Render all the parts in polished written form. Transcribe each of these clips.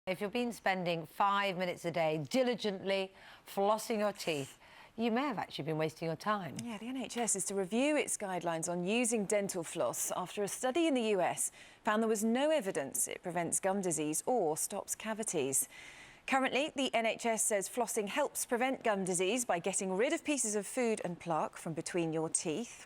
If you've been spending 5 minutes a day diligently flossing your teeth, you may have actually been wasting your time. Yeah, the NHS is to review its guidelines on using dental floss after a study in the US found there was no evidence it prevents gum disease or stops cavities. Currently, the NHS says flossing helps prevent gum disease by getting rid of pieces of food and plaque from between your teeth.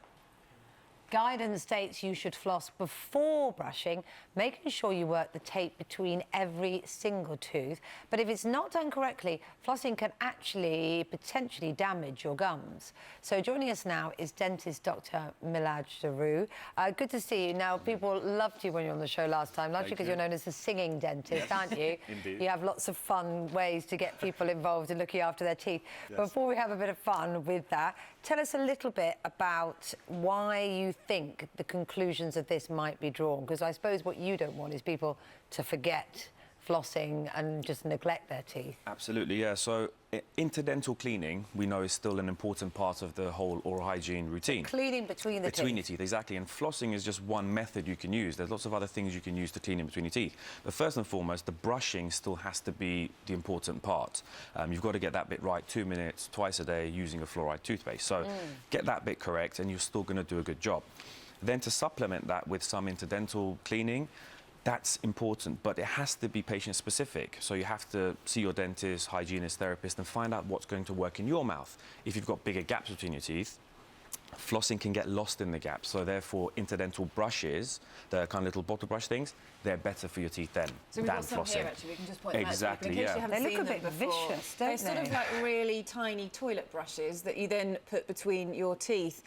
Guidance states you should floss before brushing, making sure you work the tape between every single tooth. But if it's not done correctly, flossing can actually potentially damage your gums. So joining us now is dentist Dr. Milad Sharu. Good to see you. Now, people loved you when you were on the show last time, largely because you're known as the singing dentist, aren't you? Indeed. You have lots of fun ways to get people involved in looking after their teeth. Yes. Before we have a bit of fun with that, tell us a little bit about why you think the conclusions of this might be drawn, because I suppose what you don't want is people to forget flossing and just neglect their teeth. Absolutely, yeah. So interdental cleaning, we know, is still an important part of the whole oral hygiene routine. Cleaning between the teeth. Between your teeth, exactly. And flossing is just one method you can use. There's lots of other things you can use to clean in between your teeth. But first and foremost, the brushing still has to be the important part. You've got to get that bit right 2 minutes, twice a day, using a fluoride toothpaste. So get that bit correct and you're still going to do a good job. Then to supplement that with some interdental cleaning, that's important, but it has to be patient-specific. So you have to see your dentist, hygienist, therapist, and find out what's going to work in your mouth. If you've got bigger gaps between your teeth, flossing can get lost in the gaps. So therefore, interdental brushes, the kind of little bottle brush things, they're better for your teeth than So we've got some flossing. here, actually. We can just point them Exactly, out to you, in case yeah. you haven't They look seen a them bit before. vicious, don't They're sort of they? like really tiny toilet brushes that you then put between your teeth.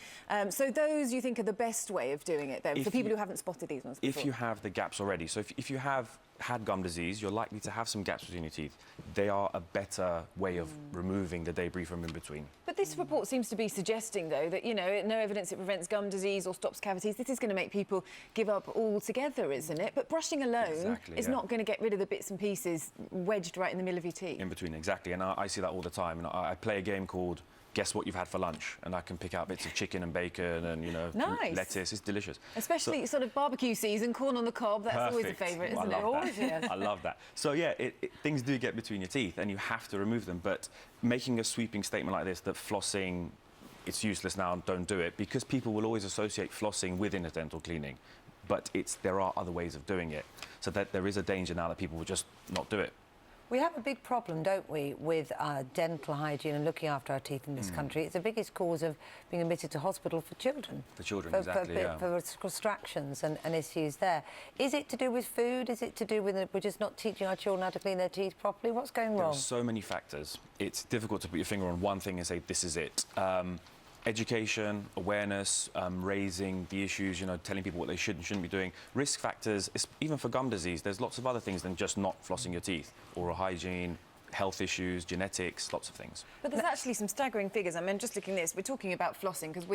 So those, you think, are the best way of doing it, then, for people who haven't spotted these ones before? If you have the gaps already, so if you have had gum disease, you're likely to have some gaps between your teeth. They are a better way of removing the debris from in between. But this report seems to be suggesting, though, that, you know, no evidence it prevents gum disease or stops cavities. This is going to make people give up altogether, isn't it? But brushing alone is not going to get rid of the bits and pieces wedged right in the middle of your teeth. In between, exactly. And I see that all the time. And I play a game called Guess What You've Had for Lunch, and I can pick out bits of chicken and bacon and, you know, lettuce. It's delicious. Especially sort of barbecue season, corn on the cob, that's always a favourite, isn't it? Always, yes. I love that. So, yeah, things do get between your teeth, and you have to remove them. But making a sweeping statement like this, that flossing, it's useless now, don't do it, because people will always associate flossing with interdental cleaning. But there are other ways of doing it. So that there is a danger now that people will just not do it. We have a big problem, don't we, with dental hygiene and looking after our teeth in this country. It's the biggest cause of being admitted to hospital for children. For children, exactly, yeah. For extractions and issues there. Is it to do with food? Is it to do with we're just not teaching our children how to clean their teeth properly? What's going wrong? There are so many factors. It's difficult to put your finger on one thing and say, this is it. Education, awareness, raising the issues, you know, telling people what they should and shouldn't be doing. Risk factors, even for gum disease, there's lots of other things than just not flossing your teeth. Oral hygiene, health issues, genetics, lots of things. But there's actually some staggering figures. I mean, just looking at this, we're talking about flossing because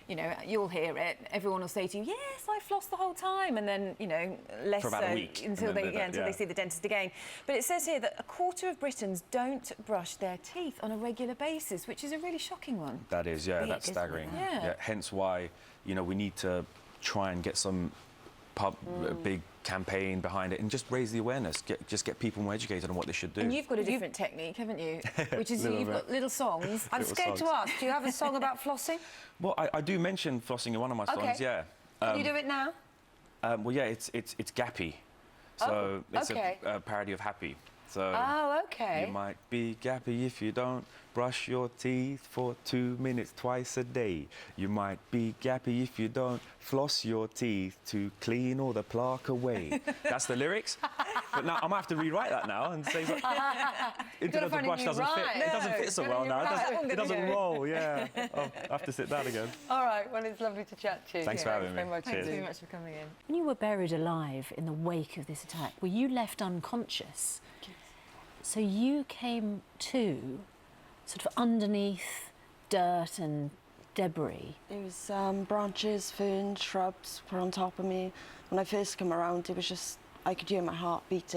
you know, you'll hear it. Everyone will say to you, yes, I floss the whole time. And then, you know, less for about so a week, until they see the dentist again. But it says here that a quarter of Britons don't brush their teeth on a regular basis, which is a really shocking one. That is, yeah, that's isn't it? staggering. Yeah. Hence why, you know, we need to try and get some big campaign behind it and just raise the awareness, just get people more educated on what they should do. And you've got a different technique, haven't you? Which is you've got little songs. I'm scared to ask, do you have a song about flossing? Well, I do mention flossing in one of my songs, yeah. Can you do it now? Well, yeah, it's Gappy. So it's a parody of Happy. So you might be gappy if you don't brush your teeth for 2 minutes twice a day. You might be gappy if you don't floss your teeth to clean all the plaque away. That's the lyrics. But now I might have to rewrite that now and say interdental brush doesn't fit. No, it doesn't fit so well now. It doesn't roll. Yeah, I'll have to sit down again. All right. Well, it's lovely to chat to you. Thanks for having me. Thanks very much for coming in. When you were buried alive in the wake of this attack, were you left unconscious? So you came to sort of underneath dirt and debris. It was branches, ferns, shrubs were on top of me. When I first came around, it was just, I could hear my heart beating.